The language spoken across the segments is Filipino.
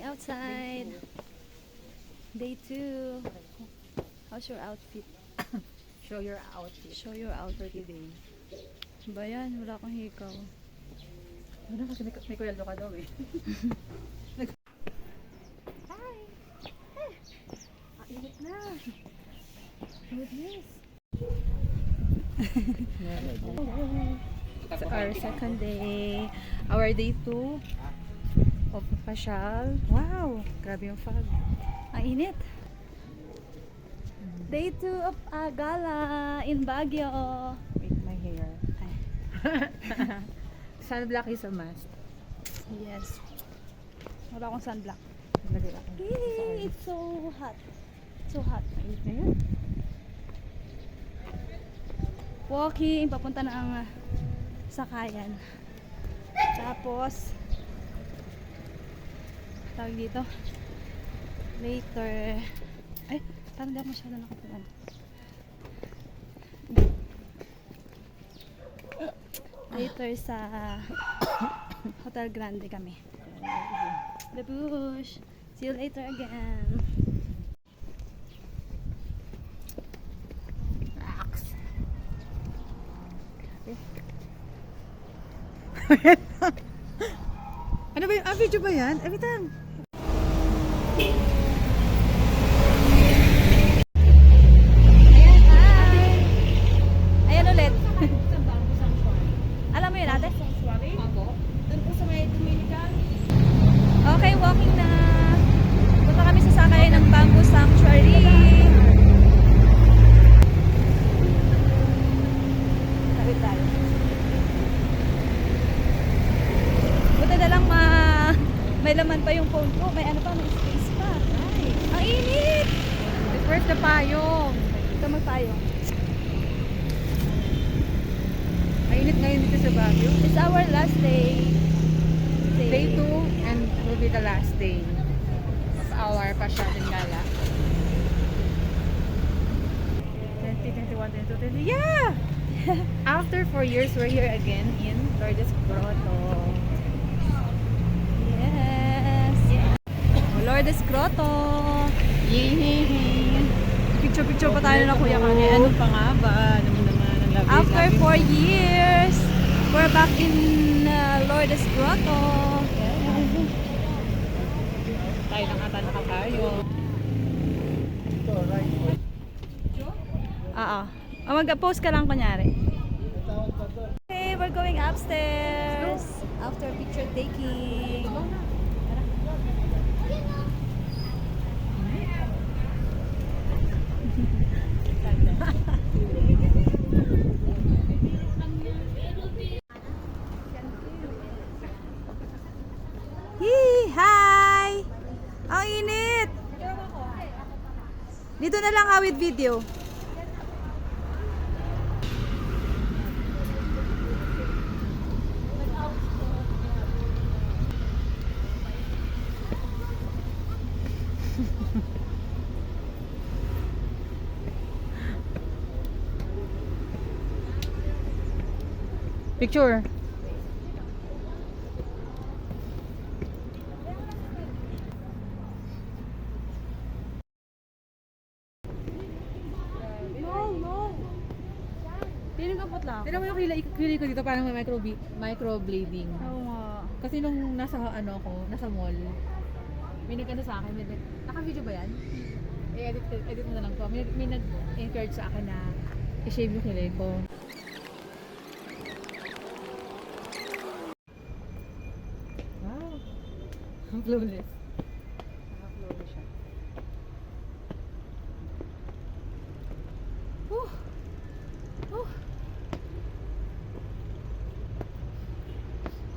outside. Day 2. How's your outfit? Show your outfit. Show your outfit. Today. Ba yan? Wala akong hikaw. Ano kasi may kweldo ka daw eh. Hi! Init na. Goodness. It's our second day. Our day 2 of pasyal. Wow! Grabe yung fog. Ang init. Day 2 of gala in Baguio. With my hair. Sunblock is a must. Yes. Wala akong sunblock. Lagay ako. Yay! It's so hot. So hot. Ayun na yun. Walking, papunta na ang sakayan. Tapos, tawag dito. Later. Ay, parang di ako masyado nakapunan. Later sa Hotel Grande kami. The bush. See you later again. Ano ba yung video ba yan? Every time. Ayan, hi! Ayan ulit. Alam mo yun ate? Doon po sa may Dominican. Okay, walking na. Punta kami sa sakay ng Bamboo Sanctuary. Tawid tayo. Buti na lang may laman pa yung phone ko. May ano pa, may space pa. Ay, ang init! Where's the payong? Ito magpayong. Mainit ngayon dito sa Baguio. It's our last day. Day 2 and will be the last day of our Pasyal and Gala. 2021, 2022. Yeah! After 4 years, we're here again in Lourdes Grotto. Yes. Oh, Lourdes Grotto. Yay! Picture-picture pa tayo na kuya kami. Ano pa nga ba? Ano naman ang labi? After 4 years, we're back in Lourdes Grotto. Tayo ng ata nakakayo. Oo. Mag-post ka lang kunyari. Okay, we're going upstairs after picture taking. Yee! Hi! Ang init! Dito na lang with video. Picture. No. Piling kapot lang. Tignan mo yung kilay ko dito, parang may microblading. Oo nga. Kasi nung nasa nasa mall, may nag-ano sa akin, naka-video ba yan? Edit mo na lang po. May nag-encourage sa akin na i-shave yung kilay ko. Wow! Ang flawless. Naka-flawless siya.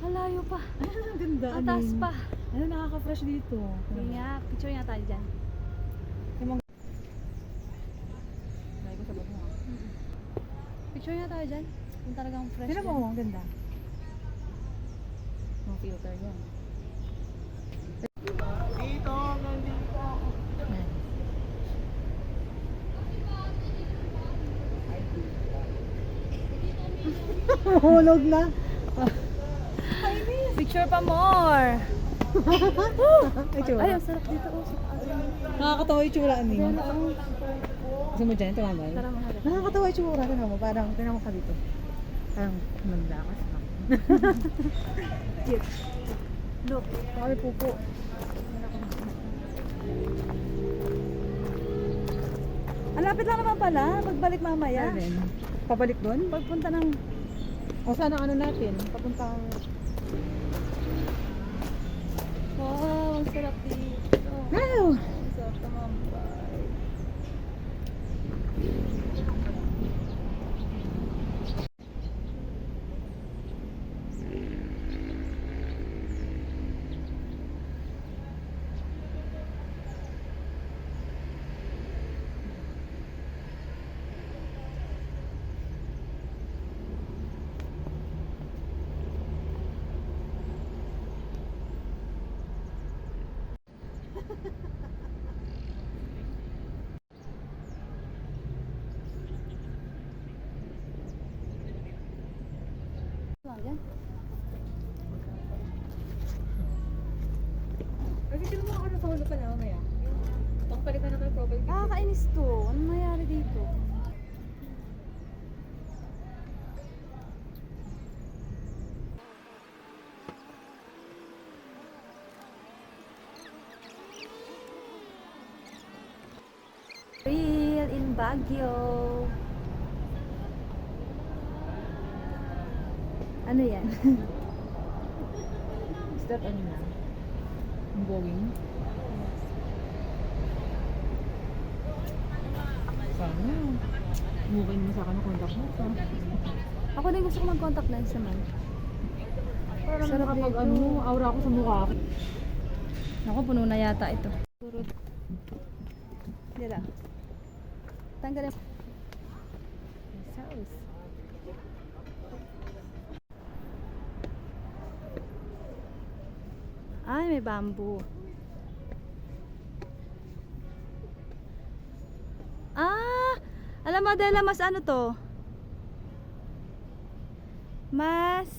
Halayo pa. Ang ganda. Ang taas pa. Ano nakaka-fresh dito? Yun nga, picture nga tayo dyan. Lagi ko sa bag mo. Picture nga tayo dyan. Yung talagang fresh. Tignan mo, dyan. ang ganda. No filter yun. Dito, nandito. Hulog na. Picture pa more. Itsura. Ay, ang sarap dito. Oh, Nakakatawa yung tsura ni. Ayan, Gusto mo dyan? Tumambay? Tara, mahal. Nakakatawa yung tsura. Tignan mo. Parang, tignan mo ka dito. Parang, mandakas ka. Cute. Look. Ay, pupo. Ang lapit lang naman pala. Magbalik mamaya. Alin? Pabalik doon? Pagpunta ng... O sana ano natin? Papuntang... Wow, ang sarap dito. Wow! Ang sarap tumambay. Lang yan. Kasi sino mo ako nasa hulo pa na mamaya? Pagpalitan na kayo profile. Nakakainis to. Anong nangyari dito? Real in Baguio. Ano yan? Is that ano na? Ang going? Sana. Mukhin mo sa akin ang contact mo. Ako din gusto ko mag-contact lens naman. Para Sarap kapag dito. ano, aura ako sa mukha ko. Naku, puno na yata ito. Turot. Hindi lang. Tanggalin. Sauce. Ay, may bamboo. Ah! Alam mo, Adela, mas ano to? Mas...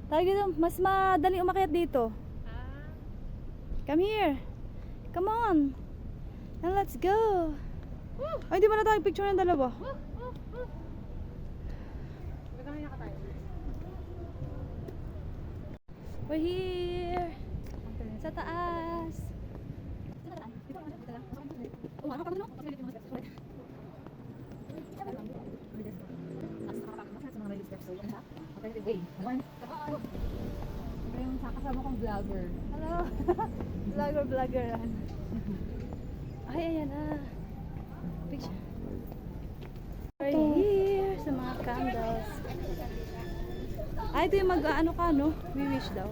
Tawag dito, mas madali umakyat dito. Come here. Come on. And let's go. Ay, di ba na tayong picture ng dalawa? We're here. Sa taas. Yung kasama kong vlogger. Hello. Vlogger. Ay, ayan ah. Picture. We're here sa mga candles. Ay, ito yung mag-ano ka, no? We wish daw.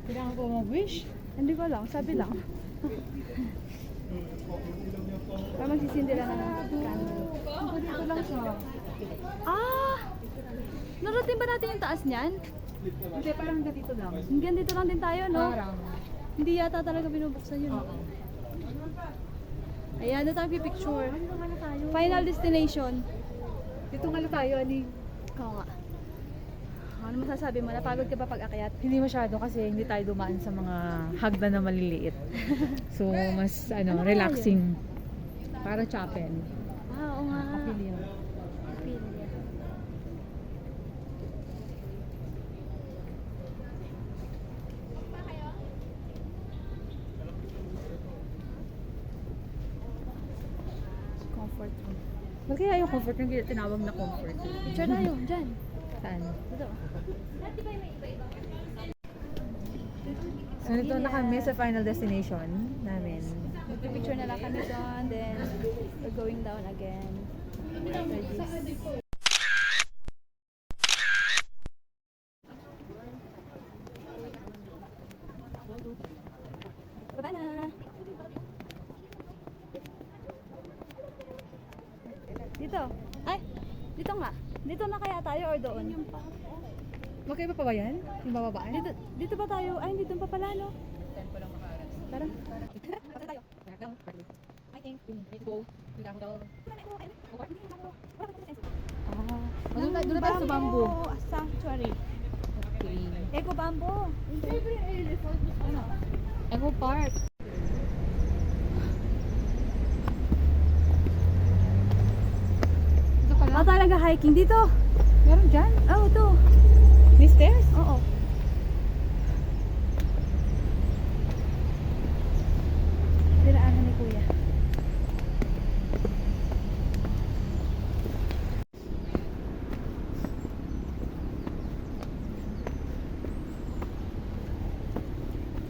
Kailangan ko mag-wish. Hindi ko lang, sabi lang. Para magsisindi lang ng candle. Dito lang siya. Ah! Narating ba natin yung taas niyan? Hindi, parang dito lang. Hanggang dito lang din tayo, no? Parang. Hindi yata talaga binubuksan yun. Oo. Ayan, na tayo picture. Dito nga na tayo. Final destination. Dito nga na tayo, ani. Oo nga. Ano masasabi mo? Napagod ka ba pag akyat? Hindi masyado kasi hindi tayo dumaan sa mga hagdan na maliliit. So, mas Ano kaya relaxing. Para chapel. Ah, oo nga. Kapilya. Kapilya. Comfort room. Ba't kaya yung comfort yung tinawag na comfort? Picture tayo, dyan. Saan? Dito. So, nito na kami sa final destination namin. Magpipicture na lang kami doon, then we're going down again. After this. Baba na! Dito. Ay! Dito nga. Dito na kaya tayo or doon? Magkaiba pa ba yan? Yung bababaan? Dito ba tayo? Ay, dito pa pala, no? Tara. Pasa tayo. I think we need to go. Ah, Doon na tayo sa bamboo. Sanctuary. Green. Eco Bambo. Ano? Eco Park. Ito pala. Baka talaga hiking dito. Meron dyan? Oh, ito. May stairs? Oo. Dinaanan ni Kuya.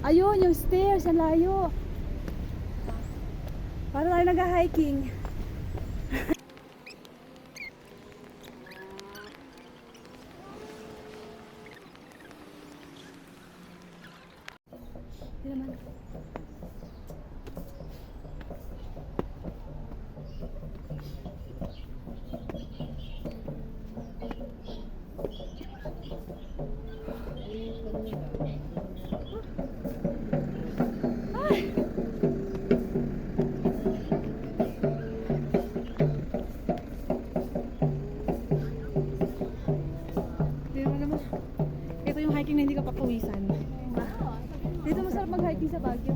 Ayun, yung stairs, ang layo. Para tayo nag-hiking. Hindi naman. Ay! Hindi naman. Ito yung hiking na hindi ka papawisan. Dito masarap mag-hiking sa Baguio.